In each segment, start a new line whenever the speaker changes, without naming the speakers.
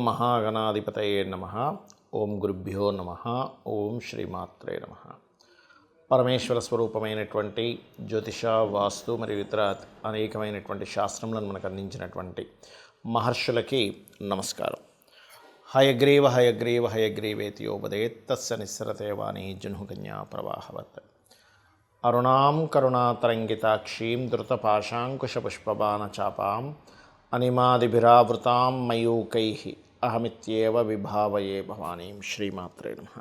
మహాగణాధిపతయే నమః. ఓం గురుభ్యో నమః. ఓం శ్రీమాత్రే నమః. పరమేశ్వర స్వరూపమైనటువంటి జ్యోతిష, వాస్తు మరియు ఇతర అనేకమైనటువంటి శాస్త్రములను మనకు అందించినటువంటి మహర్షులకి నమస్కారం. హయగ్రీవ హయగ్రీవ హయగ్రీవేతియోపదేత్ తస్య నిస్సరతే వాణి జహ్నుకన్యా ప్రవాహవత్. అరుణాం కరుణాతరంగితాక్షీం ధృతపాశాంకుశపుష్పబాణచాపాం అనిమాదిభిరావృతాం మయూకైః అహమిత్యేవ విభావయే భవానీం. శ్రీమాత్రే నమః.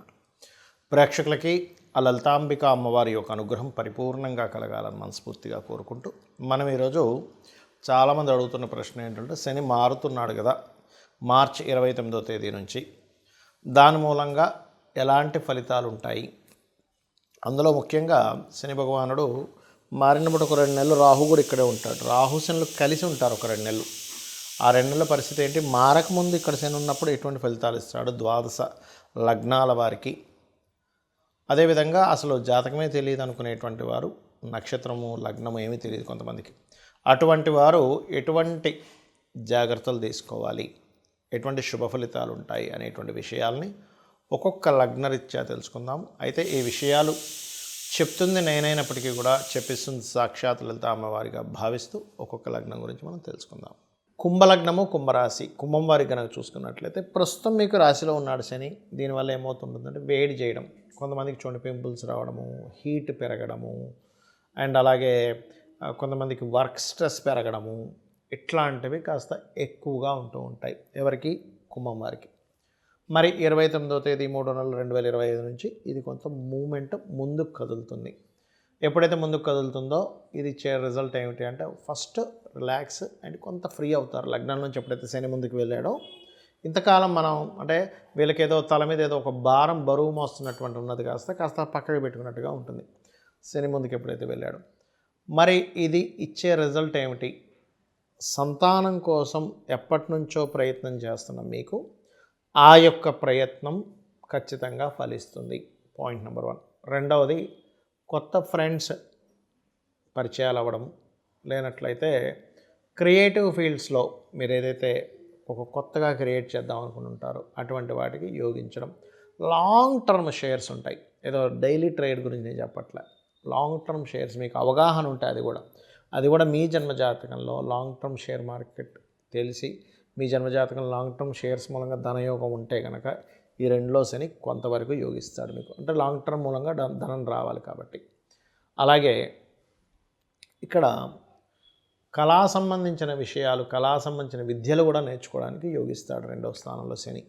ప్రేక్షకులకి ఆ లలితాంబిక అమ్మవారి యొక్క అనుగ్రహం పరిపూర్ణంగా కలగాలని మనస్ఫూర్తిగా కోరుకుంటూ, మనం ఈరోజు చాలామంది అడుగుతున్న ప్రశ్న ఏంటంటే, శని మారుతున్నాడు కదా మార్చి 29వ తేదీ నుంచి, దాని మూలంగా ఎలాంటి ఫలితాలు ఉంటాయి? అందులో ముఖ్యంగా శని భగవానుడు మారినప్పుడు ఒక 2 నెలలు రాహు కూడా ఇక్కడే ఉంటాడు. రాహు శనులు కలిసి ఉంటారు ఒక 2 నెలలు. ఆ 2 నెలల పరిస్థితి ఏంటి? మారకముందు ఇక్కడ శని ఉన్నప్పుడు ఎటువంటి ఫలితాలు ఇస్తాడు ద్వాదశ లగ్నాల వారికి? అదేవిధంగా అసలు జాతకమే తెలియదు అనుకునేటువంటి వారు, నక్షత్రము లగ్నము ఏమీ తెలియదు కొంతమందికి, అటువంటి వారు ఎటువంటి జాగ్రత్తలు తీసుకోవాలి, ఎటువంటి శుభ ఫలితాలు ఉంటాయి అనేటువంటి విషయాల్ని ఒక్కొక్క లగ్నరీత్యా తెలుసుకుందాం. అయితే ఈ విషయాలు చెప్తుంది నేనైనప్పటికీ కూడా చెప్పిస్తుంది సాక్షాత్ లలిత అమ్మవారిగా భావిస్తూ ఒక్కొక్క లగ్నం గురించి మనం తెలుసుకుందాం. కుంభలగ్నము, కుంభరాశి. కుంభం వారికి కనుక చూసుకున్నట్లయితే ప్రస్తుతం మీకు రాశిలో ఉన్నాడు శని. దీనివల్ల ఏమవుతుంటుందంటే వేడి చేయడం, కొంతమందికి చూడండి పింపుల్స్ రావడము, హీట్ పెరగడము, అండ్ అలాగే కొంతమందికి వర్క్ స్ట్రెస్ పెరగడము, ఇట్లాంటివి కాస్త ఎక్కువగా ఉంటూ ఉంటాయి. ఎవరికి? కుంభం వారికి. మరి 29వ తేదీ 3 నెలలు 2025 నుంచి ఇది కొంత మూమెంట్ ముందుకు కదులుతుంది. ఎప్పుడైతే ముందుకు కదులుతుందో ఇది ఇచ్చే రిజల్ట్ ఏమిటి అంటే, ఫస్ట్ రిలాక్స్ అండ్ కొంత ఫ్రీ అవుతారు. లగ్నం నుంచి ఎప్పుడైతే శని ముందుకు వెళ్ళాడో, ఇంతకాలం మనం అంటే వీళ్ళకేదో తల మీద ఏదో ఒక భారం బరువు మోస్తున్నటువంటి ఉన్నది కాస్త పక్కకి పెట్టుకున్నట్టుగా ఉంటుంది శని ముందుకు ఎప్పుడైతే వెళ్ళాడో. మరి ఇది ఇచ్చే రిజల్ట్ ఏమిటి? సంతానం కోసం ఎప్పటి నుంచో ప్రయత్నం చేస్తున్న మీకు ఆ యొక్క ప్రయత్నం ఖచ్చితంగా ఫలిస్తుంది. Point number 1. రెండవది, కొత్త ఫ్రెండ్స్ పరిచయాలు అవ్వడం, లేనట్లయితే క్రియేటివ్ ఫీల్డ్స్లో మీరు ఏదైతే ఒక కొత్తగా క్రియేట్ చేద్దాం అనుకుంటుంటారో అటువంటి వాటికి యోగించడం. లాంగ్ టర్మ్ షేర్స్ ఉంటాయి. ఏదో డైలీ ట్రేడ్ గురించి నేను చెప్పట్లే. లాంగ్ టర్మ్ షేర్స్ మీకు అవగాహన ఉంటాయి. అది కూడా మీ జన్మజాతకంలో లాంగ్ టర్మ్ షేర్ మార్కెట్ తెలిసి, మీ జన్మజాతకం లాంగ్ టర్మ్ షేర్స్ మూలంగా ధనయోగం ఉంటే కనుక ఈ 2లో శని కొంతవరకు యోగిస్తాడు మీకు. అంటే లాంగ్ టర్మ్ మూలంగా ధనం రావాలి కాబట్టి. అలాగే ఇక్కడ కళా సంబంధించిన విషయాలు, కళా సంబంధించిన విద్యలు కూడా నేర్చుకోవడానికి యోగిస్తాడు 2వ స్థానంలో శని.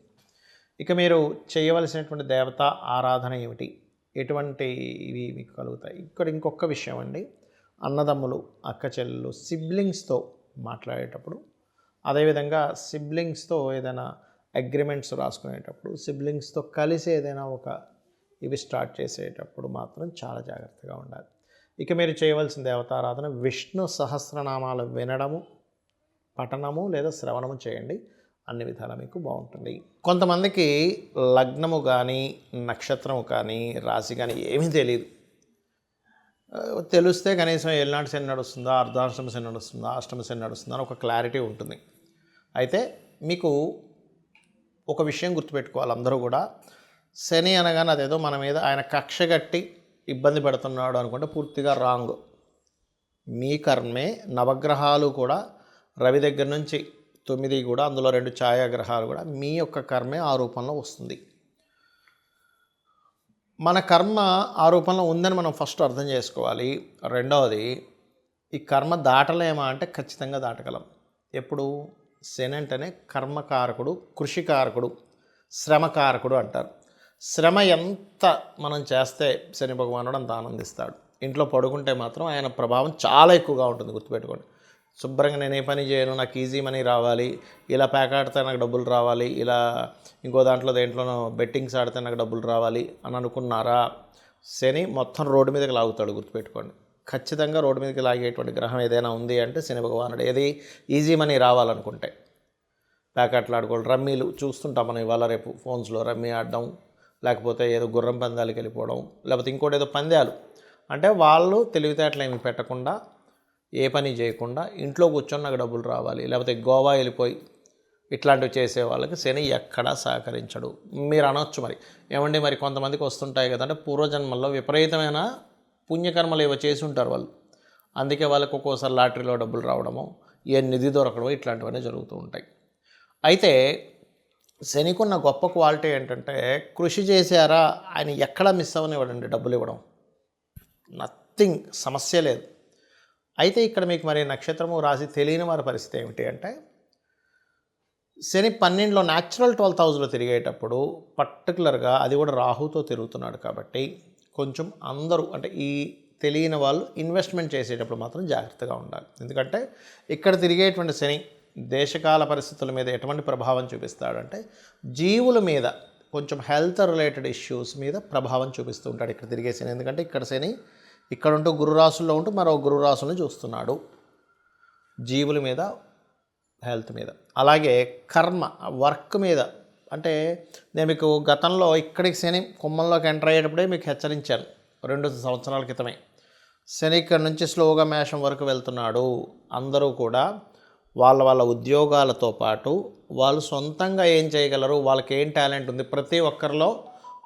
ఇక మీరు చేయవలసినటువంటి దేవతా ఆరాధన ఏమిటి, ఎటువంటి ఇవి మీకు కలుగుతాయి? ఇక్కడ ఇంకొక విషయం అండి, అన్నదమ్ములు, అక్క చెల్లెలు, సిబ్లింగ్స్తో మాట్లాడేటప్పుడు, అదేవిధంగా సిబ్లింగ్స్తో ఏదైనా అగ్రిమెంట్స్ రాసుకునేటప్పుడు, సిబ్లింగ్స్తో కలిసి ఏదైనా ఇవి స్టార్ట్ చేసేటప్పుడు మాత్రం చాలా జాగ్రత్తగా ఉండాలి. ఇక మీరు చేయవలసిన దేవతారాధన విష్ణు సహస్రనామాలు వినడము, పఠనము లేదా శ్రవణము చేయండి. అన్ని విధాలా మీకు బాగుంటుంది. కొంతమందికి లగ్నము కానీ, నక్షత్రము కానీ, రాశి కానీ ఏమీ తెలియదు. తెలిస్తే కనీసం ఏలినాటి శని నడుస్తుందా, అర్ధాష్టమ శని నడుస్తుందా, అష్టమ శని నడుస్తుందా అని ఒక క్లారిటీ ఉంటుంది. అయితే మీకు ఒక విషయం గుర్తుపెట్టుకోవాలి, అందరూ కూడా శని అనగానే అదేదో మన మీద ఆయన కక్ష కట్టి ఇబ్బంది పెడుతున్నాడు అనుకుంటే పూర్తిగా రాంగ్. మీ కర్మే. నవగ్రహాలు కూడా రవి దగ్గర నుంచి 9 కూడా, అందులో 2 ఛాయాగ్రహాలు కూడా మీ యొక్క కర్మే ఆ రూపంలో వస్తుంది. మన కర్మ ఆ రూపంలో ఉందని మనం ఫస్ట్ అర్థం చేసుకోవాలి. రెండవది, ఈ కర్మ దాటలేమా అంటే ఖచ్చితంగా దాటగలం. ఎప్పుడు? శని అంటేనే కర్మకారకుడు, కృషికారకుడు, శ్రమకారకుడు అంటారు. శ్రమ ఎంత మనం చేస్తే శని భగవానుడు అంత ఆనందిస్తాడు. ఇంట్లో పడుకుంటే మాత్రం ఆయన ప్రభావం చాలా ఎక్కువగా ఉంటుంది. గుర్తుపెట్టుకోండి. శుభ్రంగా నేను ఏ పని చేయను, నాకు ఈజీ మనీ రావాలి, ఇలా ప్యాక్ ఆడితే నాకు డబ్బులు రావాలి, ఇలా ఇంకో దేంట్లోనో బెట్టింగ్స్ ఆడితే నాకు డబ్బులు రావాలి అని అనుకున్నారా, శని మొత్తం రోడ్డు మీదకి లాగుతాడు. గుర్తుపెట్టుకోండి. ఖచ్చితంగా రోడ్డు మీదకి లాగేటువంటి గ్రహం ఏదైనా ఉంది అంటే శని భగవానుడు. ఏది? ఈజీ మనీ రావాలనుకుంటే ప్యాకెట్లు ఆడుకోవడం, రమ్మీలు చూస్తుంటాం మనం ఇవాళ రేపు ఫోన్స్లో, రమ్మీ ఆడడం, లేకపోతే ఏదో గుర్రం పందాలకి వెళ్ళిపోవడం, లేకపోతే ఇంకోటి ఏదో పందాలు. అంటే వాళ్ళు తెలివితేటలు ఏమి పెట్టకుండా, ఏ పని చేయకుండా ఇంట్లో కూర్చొని నాకు డబ్బులు రావాలి, లేకపోతే గోవా వెళ్ళిపోయి ఇట్లాంటివి చేసే వాళ్ళకి శని ఎక్కడా సహకరించడు. మీరు అనొచ్చు మరి ఏమండి మరి కొంతమందికి వస్తుంటాయి కదంటే పూర్వజన్మల్లో విపరీతమైన పుణ్యకర్మలు ఏవో చేసి ఉంటారు వాళ్ళు, అందుకే వాళ్ళకి ఒక్కోసారి లాటరీలో డబ్బులు రావడము, ఏ నిధి దొరకడమో ఇట్లాంటివన్నీ జరుగుతూ ఉంటాయి. అయితే శనికున్న గొప్ప క్వాలిటీ ఏంటంటే కృషి చేశారా ఆయన ఎక్కడా మిస్ అవ్వనివ్వడండి డబ్బులు ఇవ్వడం, నథింగ్, సమస్య లేదు. అయితే ఇక్కడ మీకు మరి నక్షత్రము రాశి తెలియని వారి పరిస్థితి ఏమిటి అంటే శని 12లో న్యాచురల్ 12th హౌస్లో తిరిగేటప్పుడు పర్టికులర్గా అది కూడా రాహుతో తిరుగుతున్నాడు కాబట్టి కొంచెం అందరూ అంటే ఈ తెలియని వాళ్ళు ఇన్వెస్ట్మెంట్ చేసేటప్పుడు మాత్రం జాగ్రత్తగా ఉండాలి. ఎందుకంటే ఇక్కడ తిరిగేటువంటి శని దేశకాల పరిస్థితుల మీద ఎటువంటి ప్రభావం చూపిస్తాడంటే జీవుల మీద కొంచెం హెల్త్ రిలేటెడ్ ఇష్యూస్ మీద ప్రభావం చూపిస్తూ ఉంటాడు ఇక్కడ తిరిగే శని. ఎందుకంటే ఇక్కడ శని ఇక్కడ ఉంటూ గురురాశుల్లో ఉంటూ మరో గురురాశులను చూస్తున్నాడు జీవుల మీద, హెల్త్ మీద, అలాగే కర్మ వర్క్ మీద. అంటే నేను మీకు గతంలో ఇక్కడికి శని కుంభంలోకి ఎంటర్ అయ్యేటప్పుడే మీకు హెచ్చరించాను 2 సంవత్సరాల క్రితమే. శని ఇక్కడ నుంచి స్లోగా మేషం వరకు వెళ్తున్నాడు. అందరూ కూడా వాళ్ళ ఉద్యోగాలతో పాటు వాళ్ళు సొంతంగా ఏం చేయగలరు, వాళ్ళకి ఏం టాలెంట్ ఉంది, ప్రతి ఒక్కరిలో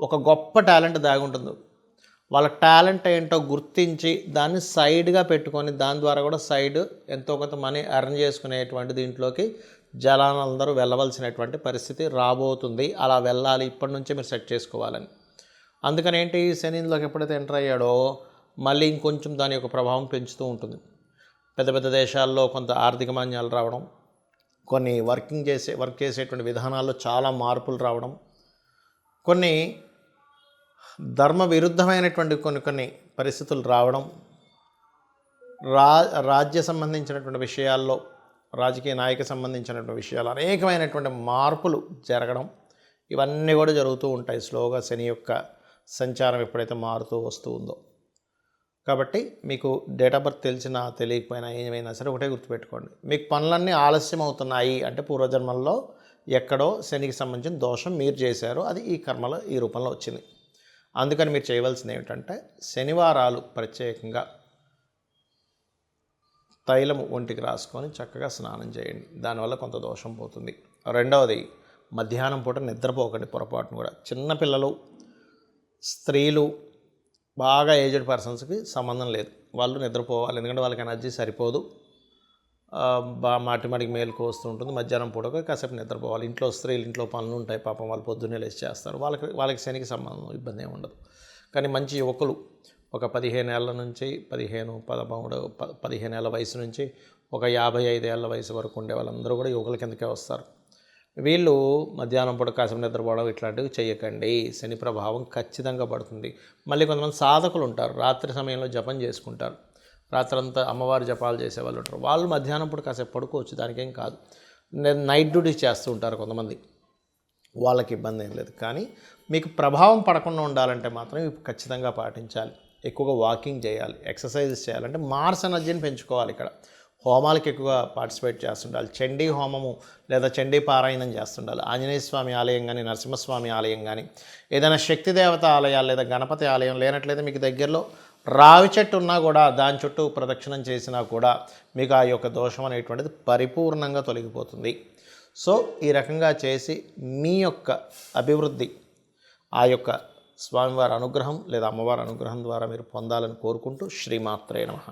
ఒక గొప్ప టాలెంట్ దాగి ఉంటుంది. వాళ్ళ టాలెంట్ ఏంటో గుర్తించి దాన్ని సైడ్గా పెట్టుకొని దాని ద్వారా కూడా సైడ్ ఎంతో కొంత మనీ ఎర్న్ చేసుకునేటువంటి దీంట్లోకి జనాలందరూ వెళ్ళవలసినటువంటి పరిస్థితి రాబోతుంది. అలా వెళ్ళాలి, ఇప్పటి నుంచే మీరు సెట్ చేసుకోవాలని. అందుకని ఏంటి శనిలోకి ఎప్పుడైతే ఎంటర్ అయ్యాడో మళ్ళీ ఇంకొంచెం దాని యొక్క ప్రభావం పెంచుతూ ఉంటుంది. పెద్ద పెద్ద దేశాల్లో కొంత ఆర్థిక మాన్యాలు రావడం, కొన్ని వర్క్ చేసేటువంటి విధానాల్లో చాలా మార్పులు రావడం, కొన్ని ధర్మ విరుద్ధమైనటువంటి కొన్ని పరిస్థితులు రావడం, రాజ్య సంబంధించినటువంటి విషయాల్లో రాజకీయ నాయకు సంబంధించినటువంటి విషయాలు అనేకమైనటువంటి మార్పులు జరగడం, ఇవన్నీ కూడా జరుగుతూ ఉంటాయి స్లోగా శని యొక్క సంచారం ఎప్పుడైతే మారుతూ వస్తూ ఉందో. కాబట్టి మీకు డేట్ ఆఫ్ బర్త్ తెలిసినా తెలియకపోయినా ఏమైనా సరే ఒకటే గుర్తుపెట్టుకోండి, మీకు పనులన్నీ ఆలస్యం అవుతున్నాయి అంటే పూర్వజన్మల్లో ఎక్కడో శనికి సంబంధించిన దోషం మీరు చేశారు, అది ఈ కర్మలో ఈ రూపంలో వచ్చింది. అందుకని మీరు చేయవలసింది ఏమిటంటే శనివారాలు ప్రత్యేకంగా తైలము ఒంటికి రాసుకొని చక్కగా స్నానం చేయండి, దానివల్ల కొంత దోషం పోతుంది. రెండవది, మధ్యాహ్నం పూట నిద్రపోకండి పొరపాటును కూడా. చిన్నపిల్లలు, స్త్రీలు, బాగా ఏజ్డ్ పర్సన్స్కి సంబంధం లేదు, వాళ్ళు నిద్రపోవాలి. ఎందుకంటే వాళ్ళకి ఎనర్జీ సరిపోదు, మాటికి మేలుకు వస్తూ ఉంటుంది. మధ్యాహ్నం పూట కాసేపు నిద్రపోవాలి. ఇంట్లో స్త్రీలు ఇంట్లో పనులు ఉంటాయి, పాపం వాళ్ళు పొద్దున్నే లేచి చేస్తారు, వాళ్ళకి శనికి సంబంధం ఇబ్బంది ఏమి ఉండదు. కానీ మంచి యువకులు ఒక 15 ఏళ్ళ నుంచి 15 ఏళ్ళ వయసు నుంచి ఒక 55 ఏళ్ళ వయసు వరకు ఉండే వాళ్ళందరూ కూడా యువకుల కిందకే వస్తారు. వీళ్ళు మధ్యాహ్నం పూట కాసేపు నిద్రపోవడం ఇట్లాంటివి చేయకండి, శని ప్రభావం ఖచ్చితంగా పడుతుంది. మళ్ళీ కొంతమంది సాధకులు ఉంటారు, రాత్రి సమయంలో జపం చేసుకుంటారు, రాత్రంతా అమ్మవారి జపాలు చేసేవాళ్ళు ఉంటారు, వాళ్ళు మధ్యాహ్నం పూట కాసేపు పడుకోవచ్చు, దానికేం కాదు. నైట్ డ్యూటీ చేస్తూ ఉంటారు కొంతమంది, వాళ్ళకి ఇబ్బంది ఏం లేదు. కానీ మీకు ప్రభావం పడకుండా ఉండాలంటే మాత్రం ఇవి ఖచ్చితంగా పాటించాలి. ఎక్కువగా వాకింగ్ చేయాలి, ఎక్సర్సైజెస్ చేయాలంటే మార్స్ ఎనర్జీని పెంచుకోవాలి. ఇక్కడ హోమాలకు ఎక్కువగా పార్టిసిపేట్ చేస్తుండాలి, చండీ హోమము లేదా చండీ పారాయణం చేస్తుండాలి. ఆంజనేయ స్వామి ఆలయం కానీ, నరసింహస్వామి ఆలయం కానీ, ఏదైనా శక్తి దేవత ఆలయాలు లేదా గణపతి ఆలయం లేనట్లయితే మీకు దగ్గరలో రావి చెట్టు ఉన్నా కూడా దాని చుట్టూ ప్రదక్షిణం చేసినా కూడా మీకు ఆ యొక్క దోషం అనేటువంటిది పరిపూర్ణంగా తొలగిపోతుంది. సో ఈ రకంగా చేసి మీ యొక్క అభివృద్ధి ఆ యొక్క స్వామివారి అనుగ్రహం లేదా అమ్మవారి అనుగ్రహం ద్వారా మీరు పొందాలని కోరుకుంటూ శ్రీమాత్రే నమః.